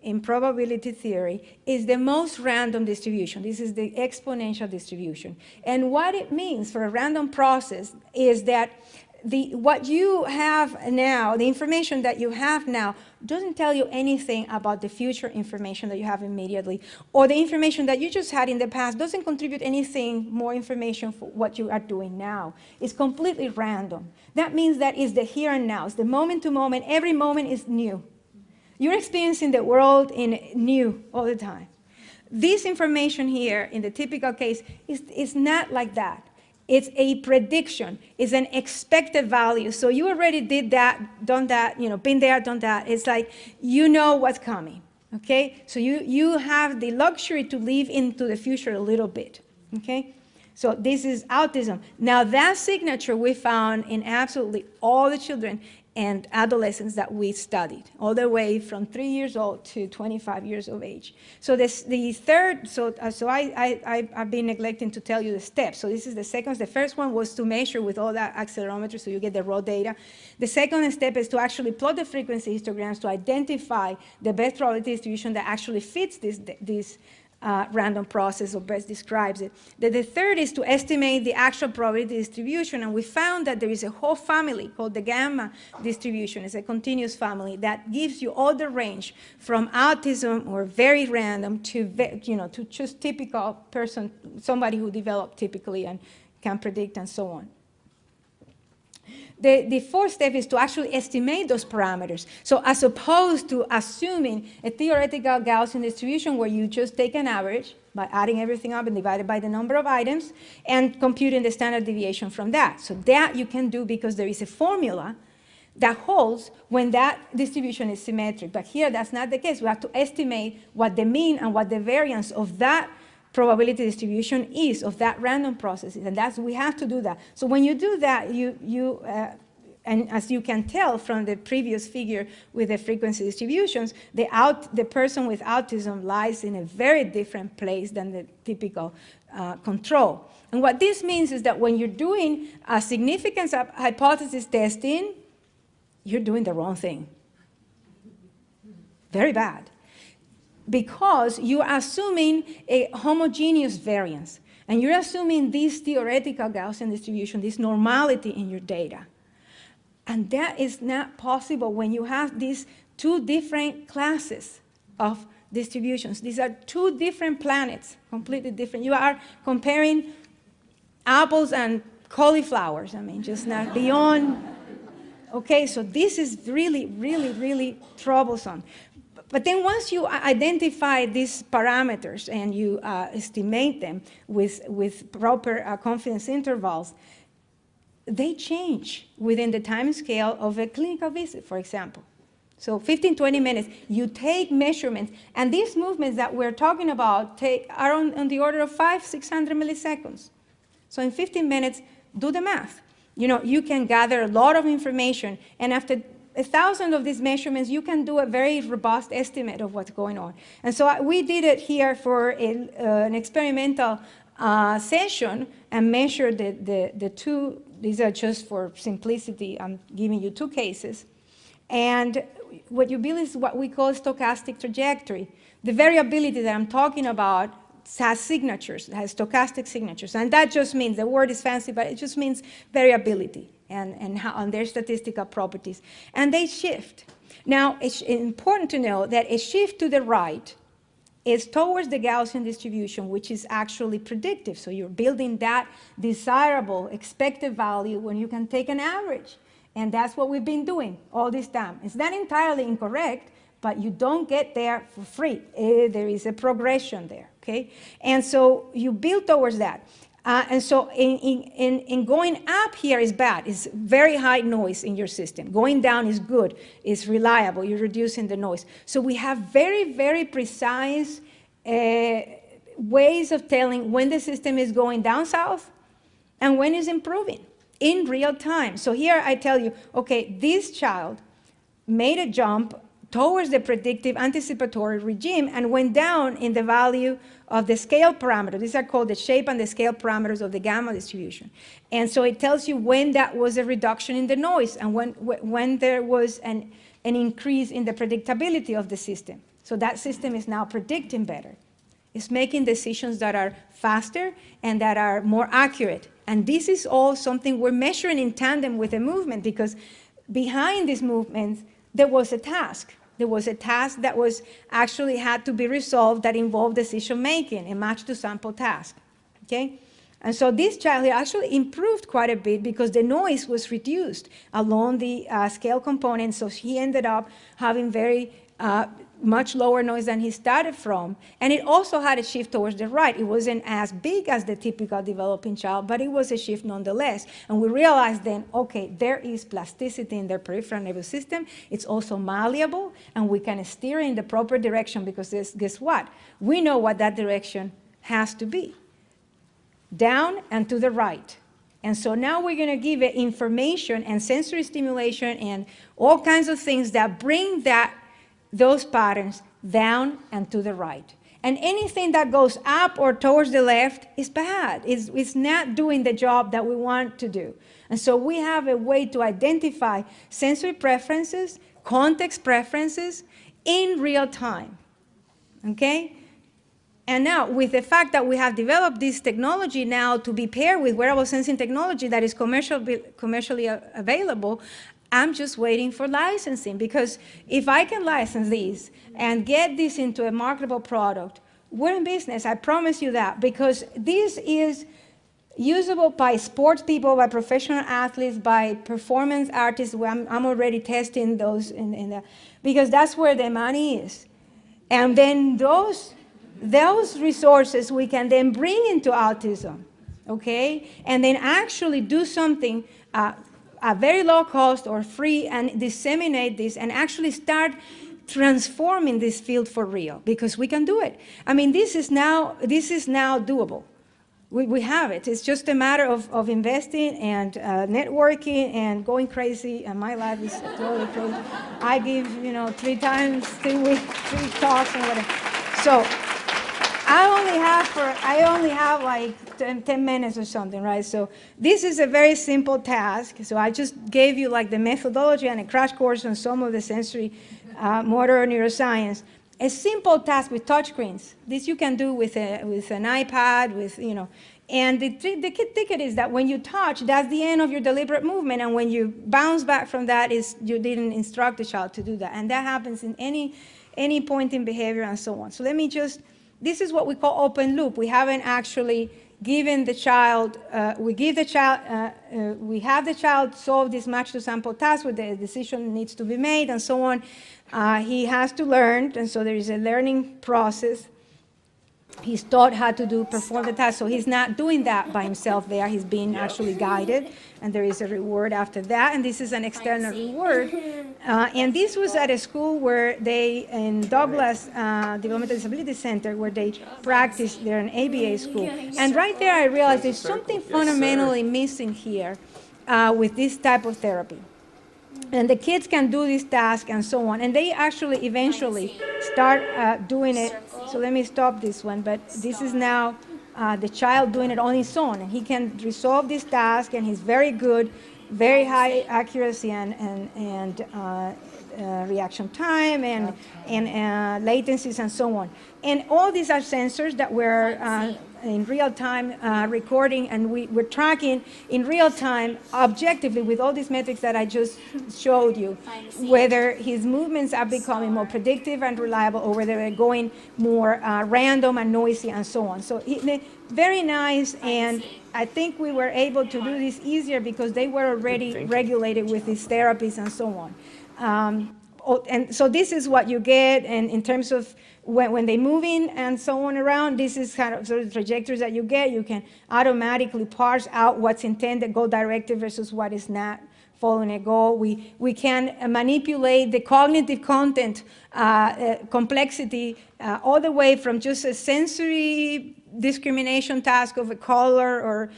in probability theory, is the most random distribution. This is the exponential distribution. And what it means for a random process is that what you have now, the information that you have now, doesn't tell you anything about the future information that you have immediately, or the information that you just had in the past doesn't contribute anything more information for what you are doing now. It's completely random. That means that it's the here and now. It's the moment to moment. Every moment is new. You're experiencing the world in new all the time. This information here, in the typical case, is not like that. It's a prediction. It's an expected value. So you already did that, done that, been there, done that. It's like you know what's coming, okay? So you have the luxury to live into the future a little bit, okay? So this is autism. Now that signature we found in absolutely all the children and adolescents that we studied, all the way from 3 years old to 25 years of age. So I've been neglecting to tell you the steps. So this is the second. The first one was to measure with all that accelerometry, so you get the raw data. The second step is to actually plot the frequency histograms to identify the best probability distribution that actually fits this random process, or best describes it. The third is to estimate the actual probability distribution, and we found that there is a whole family called the gamma distribution. It's a continuous family that gives you all the range from autism or very random to just typical person, somebody who developed typically and can predict and so on. The fourth step is to actually estimate those parameters. So as opposed to assuming a theoretical Gaussian distribution where you just take an average, by adding everything up and divided by the number of items and computing the standard deviation from that. So that you can do because there is a formula that holds when that distribution is symmetric. But here, that's not the case. We have to estimate what the mean and what the variance of that probability distribution is, of that random process is, and we have to do that. So when you do that, and as you can tell from the previous figure with the frequency distributions, the person with autism lies in a very different place than the typical control. And what this means is that when you're doing a significance hypothesis testing, you're doing the wrong thing. Very bad. Because you're assuming a homogeneous variance. And you're assuming this theoretical Gaussian distribution, this normality in your data. And that is not possible when you have these two different classes of distributions. These are two different planets, completely different. You are comparing apples and cauliflowers. I mean, just not beyond. Okay, so this is really, really, really troublesome. But then once you identify these parameters and you estimate them with proper confidence intervals, they change within the time scale of a clinical visit, for example. So 15, 20 minutes, you take measurements, and these movements that we're talking about are on the order of 500, 600 milliseconds. So in 15 minutes, do the math. You know, you can gather a lot of information, and after 1,000 of these measurements, you can do a very robust estimate of what's going on. And so we did it here for an experimental session and measured the two. These are just for simplicity. I'm giving you two cases. And what you build is what we call stochastic trajectory. The variability that I'm talking about has signatures, has stochastic signatures. And that just means, the word is fancy, but it just means variability and their statistical properties. And they shift. Now, it's important to know that a shift to the right is towards the Gaussian distribution, which is actually predictive. So you're building that desirable expected value when you can take an average. And that's what we've been doing all this time. It's not entirely incorrect, but you don't get there for free. There is a progression there, okay? And so you build towards that. And so in going up here is bad. It's very high noise in your system. Going down is good. It's reliable. You're reducing the noise. So we have very, very precise ways of telling when the system is going down south and when it's improving in real time. So here I tell you, okay, this child made a jump towards the predictive anticipatory regime and went down in the value of the scale parameter. These are called the shape and the scale parameters of the gamma distribution. And so it tells you when that was a reduction in the noise and when there was an increase in the predictability of the system. So that system is now predicting better. It's making decisions that are faster and that are more accurate. And this is all something we're measuring in tandem with the movement, because behind these movements, there was a task. There was a task that was actually had to be resolved that involved decision making, a match to sample task, okay? And so this child here actually improved quite a bit because the noise was reduced along the scale component, so he ended up having very much lower noise than he started from. And it also had a shift towards the right. It wasn't as big as the typical developing child, but it was a shift nonetheless. And we realized then, okay, there is plasticity in their peripheral nervous system. It's also malleable, and we can steer in the proper direction because guess what? We know what that direction has to be. Down and to the right. And so now we're going to give it information and sensory stimulation and all kinds of things that bring those patterns down and to the right. And anything that goes up or towards the left is bad. It's not doing the job that we want to do. And so we have a way to identify sensory preferences, context preferences in real time, okay? And now, with the fact that we have developed this technology now to be paired with wearable sensing technology that is commercially available, I'm just waiting for licensing, because if I can license these and get this into a marketable product, we're in business, I promise you that, because this is usable by sports people, by professional athletes, by performance artists. I'm already testing those because that's where the money is. And then those those resources we can then bring into autism, okay? And then actually do something at very low cost or free and disseminate this and actually start transforming this field for real, because we can do it. I mean, this is now doable. We have it. It's just a matter of investing and networking and going crazy. And my life is totally crazy. I give, 3 times a week, 3 talks and whatever. So I only have like 10 minutes or something, right? So this is a very simple task. So I just gave you like the methodology and a crash course on some of the sensory motor neuroscience. A simple task with touchscreens. This you can do with an iPad, and the ticket is that when you touch, that's the end of your deliberate movement, and when you bounce back from that, you didn't instruct the child to do that, and that happens in any point in behavior and so on. So this is what we call open loop. We haven't actually given the child, we have the child solve this match to sample task where the decision needs to be made and so on. He has to learn, and so there is a learning process. He's taught how to perform the task, so he's not doing that by himself there. He's being actually guided, and there is a reward after that, and this is an external reward. And this was at a school where in Douglas Developmental Disability Center, where they practice. They're an ABA school. And right there I realized there's something fundamentally missing here with this type of therapy. And the kids can do this task and so on. And they actually eventually start doing it. So let me stop this one. But this is now the child doing it on his own. And he can resolve this task, and he's very good, very high accuracy and reaction time and latencies and so on. And all these are sensors that we're in real time recording, and we're tracking in real time objectively with all these metrics that I just showed you, whether his movements are becoming more predictive and reliable, or whether they're going more random and noisy and so on. So very nice, and I think we were able to do this easier because they were already regulated with these therapies and so on. And so this is what you get, and in terms of when they move in and so on around, this is kind of sort of trajectories that you get. You can automatically parse out what's intended goal directed versus what is not following a goal. We can manipulate the cognitive content complexity all the way from just a sensory discrimination task of a color or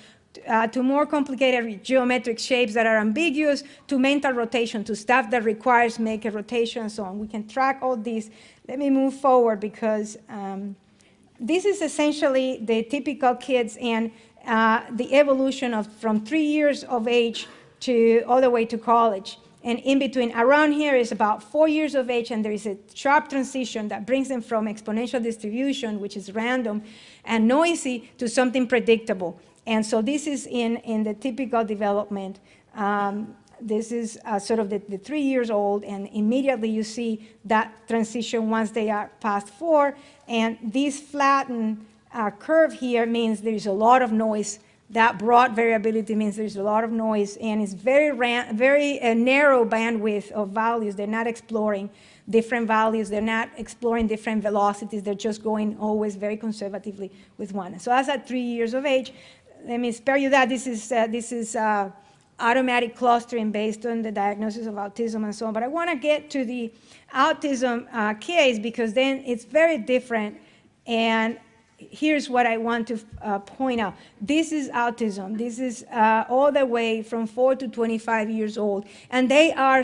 to more complicated geometric shapes that are ambiguous, to mental rotation, to stuff that requires make a rotation and so on. We can track all these. Let me move forward because this is essentially the typical kids and the evolution from 3 years of age to all the way to college. And in between, around here is about 4 years of age, and there is a sharp transition that brings them from exponential distribution, which is random and noisy, to something predictable. And so this is in the typical development. This is sort of the 3 years old, and immediately you see that transition once they are past 4. And this flattened curve here means there's a lot of noise. That broad variability means there's a lot of noise, and it's very narrow bandwidth of values. They're not exploring different values. They're not exploring different velocities. They're just going always very conservatively with one. So that's at 3 years of age. Let me spare you that. This is automatic clustering based on the diagnosis of autism and so on. But I want to get to the autism case, because then it's very different. And here's what I want to point out. This is autism. This is all the way from 4 to 25 years old. And they are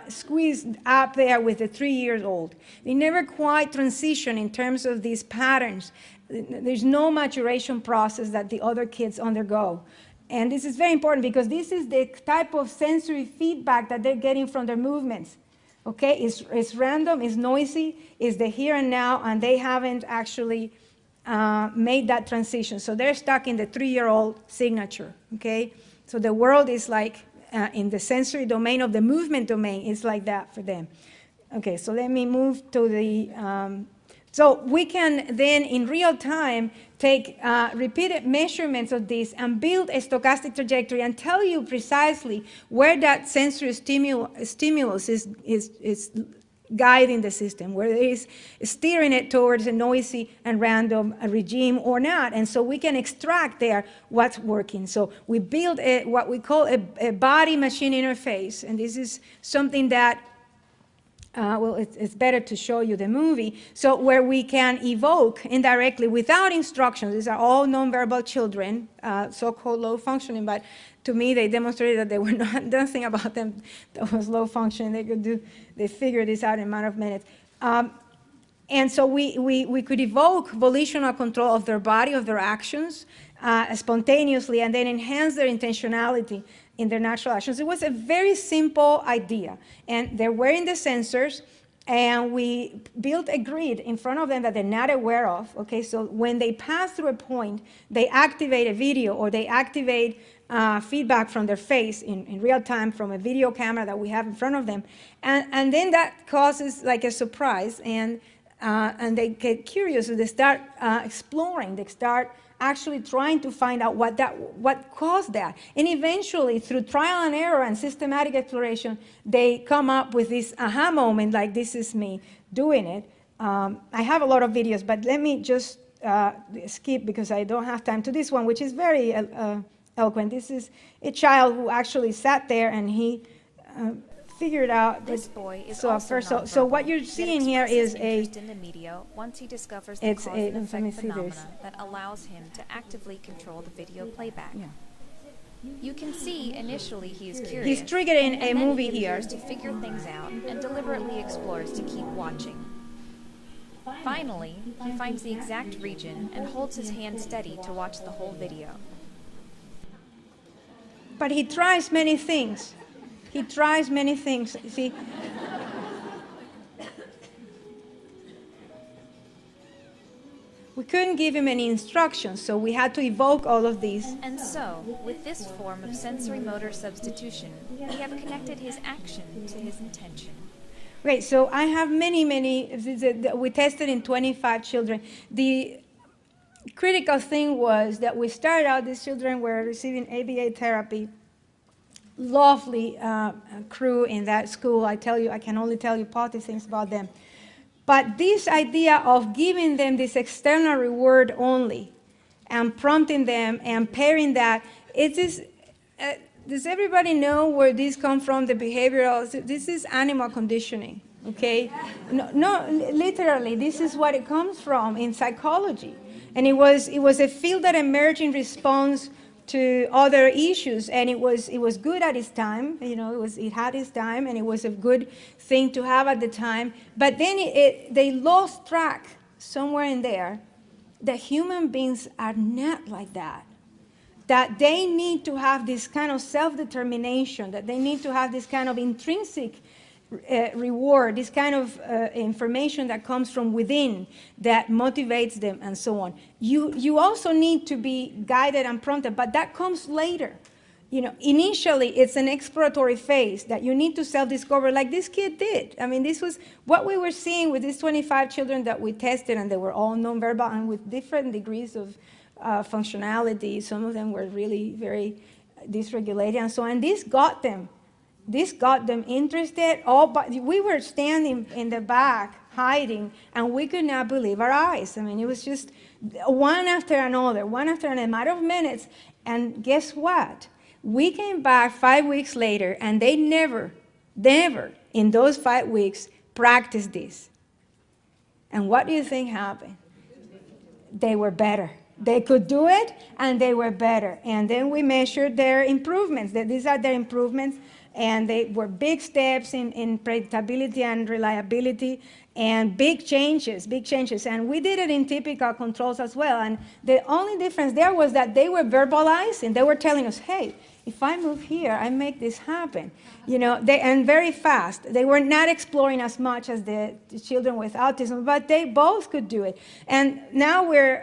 squeezed up there with the 3 years old. They never quite transition in terms of these patterns. There's no maturation process that the other kids undergo. And this is very important because this is the type of sensory feedback that they're getting from their movements. Okay, it's random, it's noisy, it's the here and now, and they haven't actually made that transition. So they're stuck in the 3-year-old signature, okay? So the world is like, in the sensory domain of the movement domain, it's like that for them. Okay, so let me move to the, so we can then in real time take repeated measurements of this and build a stochastic trajectory and tell you precisely where that sensory stimulus is guiding the system, whether it is steering it towards a noisy and random regime or not. And so we can extract there what's working. So we build what we call a body-machine interface. And this is something that well, it's better to show you the movie. So where we can evoke indirectly without instructions. These are all nonverbal children, so-called low functioning, but to me they demonstrated that they were not, nothing about them that was low functioning. They figured this out in a matter of minutes. And so we could evoke volitional control of their body, of their actions, spontaneously, and then enhance their intentionality in their natural actions. It was a very simple idea. And they're wearing the sensors, and we built a grid in front of them that they're not aware of. Okay, so when they pass through a point, they activate a video, or they activate feedback from their face in real time from a video camera that we have in front of them. And then that causes like a surprise, and they get curious, so they start exploring, they start actually trying to find out what caused that. And eventually, through trial and error and systematic exploration, they come up with this aha moment, like, this is me doing it. I have a lot of videos, but let me just skip because I don't have time to this one, which is very eloquent. This is a child who actually sat there and he figured out. This boy is so also first, so what you're seeing here is in the media once he discovers the cause and effect phenomena that allows him to actively control the video playback. Yeah. You can see initially he is curious. He's triggering a movie here. To figure things out and deliberately explores to keep watching. Finally, he finds the exact region and holds his hand steady to watch the whole video. But he tries many things. He tries many things, you see. We couldn't give him any instructions, so we had to evoke all of these. And so, with this form of sensory motor substitution, we have connected his action to his intention. Great, so I have many, we tested in 25 children. The critical thing was that we started out, these children were receiving ABA therapy. Lovely crew in that school. I can only tell you positive things about them. But this idea of giving them this external reward only and prompting them and pairing that, it is, does everybody know where this comes from, the behavioral? This is animal conditioning, okay? No, literally, this is what it comes from in psychology. And it was a field that emerged in response to other issues, and it was good at its time. You know, it had its time, and it was a good thing to have at the time. But then they lost track somewhere in there that human beings are not like that. That they need to have this kind of self-determination, that they need to have this kind of intrinsic reward, this kind of information that comes from within that motivates them and so on. You also need to be guided and prompted, but that comes later. You know, initially it's an exploratory phase that you need to self-discover like this kid did. I mean, this was what we were seeing with these 25 children that we tested, and they were all nonverbal and with different degrees of functionality. Some of them were really very dysregulated and so on. And this got them interested. But we were standing in the back, hiding, and we could not believe our eyes. I mean, it was just one after another, a matter of minutes. And guess what? We came back 5 weeks later, and they never in those 5 weeks practiced this. And what do you think happened? They were better. They could do it, and they were better. And then we measured their improvements. These are their improvements. And they were big steps in predictability and reliability, and big changes. And we did it in typical controls as well. And the only difference there was that they were verbalizing. They were telling us, hey, if I move here, I make this happen. You know, and very fast. They were not exploring as much as the children with autism, but they both could do it. And now we're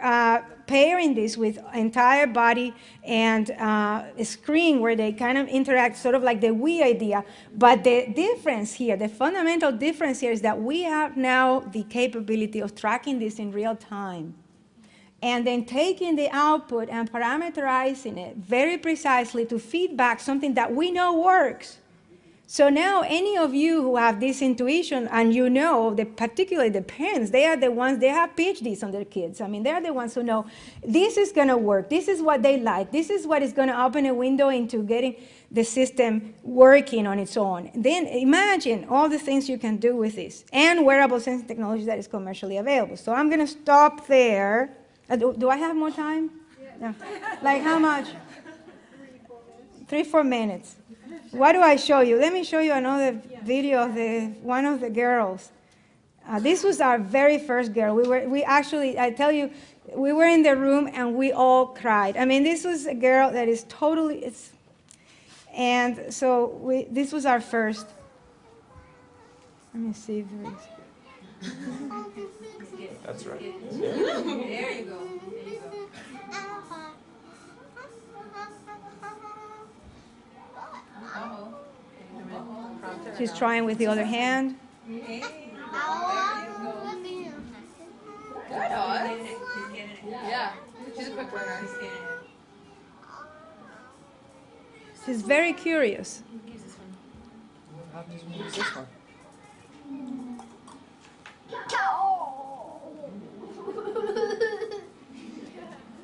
pairing this with entire body and a screen where they kind of interact, sort of like the we idea. But the difference here, the fundamental difference here is that we have now the capability of tracking this in real time, and then taking the output and parameterizing it very precisely to feed back something that we know works. So now any of you who have this intuition, and you know, particularly the parents, they are the ones, they have PhDs on their kids. I mean, they're the ones who know this is going to work. This is what they like. This is what is going to open a window into getting the system working on its own. Then imagine all the things you can do with this, and wearable sensing technology that is commercially available. So I'm going to stop there. Do I have more time? Yeah. No. Like how much? 3-4 minutes. What do I show you? Let me show you another video of one of the girls. This was our very first girl. We actually, I tell you, we were in the room and we all cried. I mean, this was a girl that is totally, and so this was our first. Let me see if there is. That's right. There you go. She's trying with the other hand. Good. Yeah. She's a quick learner. She's very curious. Use this one.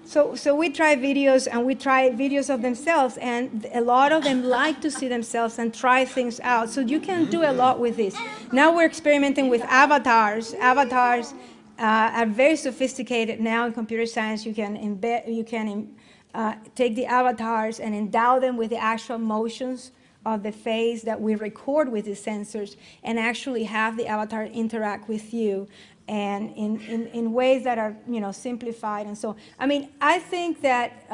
So we try videos, and we try videos of themselves, and a lot of them like to see themselves and try things out. So you can do a lot with this. Now we're experimenting with avatars. Avatars are very sophisticated now in computer science. You can take the avatars and endow them with the actual motions of the face that we record with the sensors, and actually have the avatar interact with you, and in ways that are, you know, simplified and so on. I mean, I think that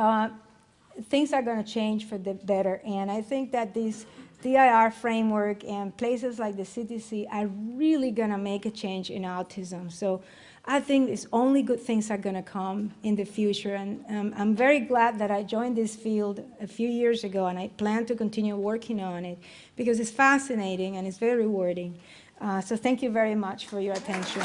things are going to change for the better, and I think that this DIR framework and places like the CTC are really going to make a change in autism. So I think it's only good things are going to come in the future, and I'm very glad that I joined this field a few years ago, and I plan to continue working on it because it's fascinating and it's very rewarding. So thank you very much for your attention.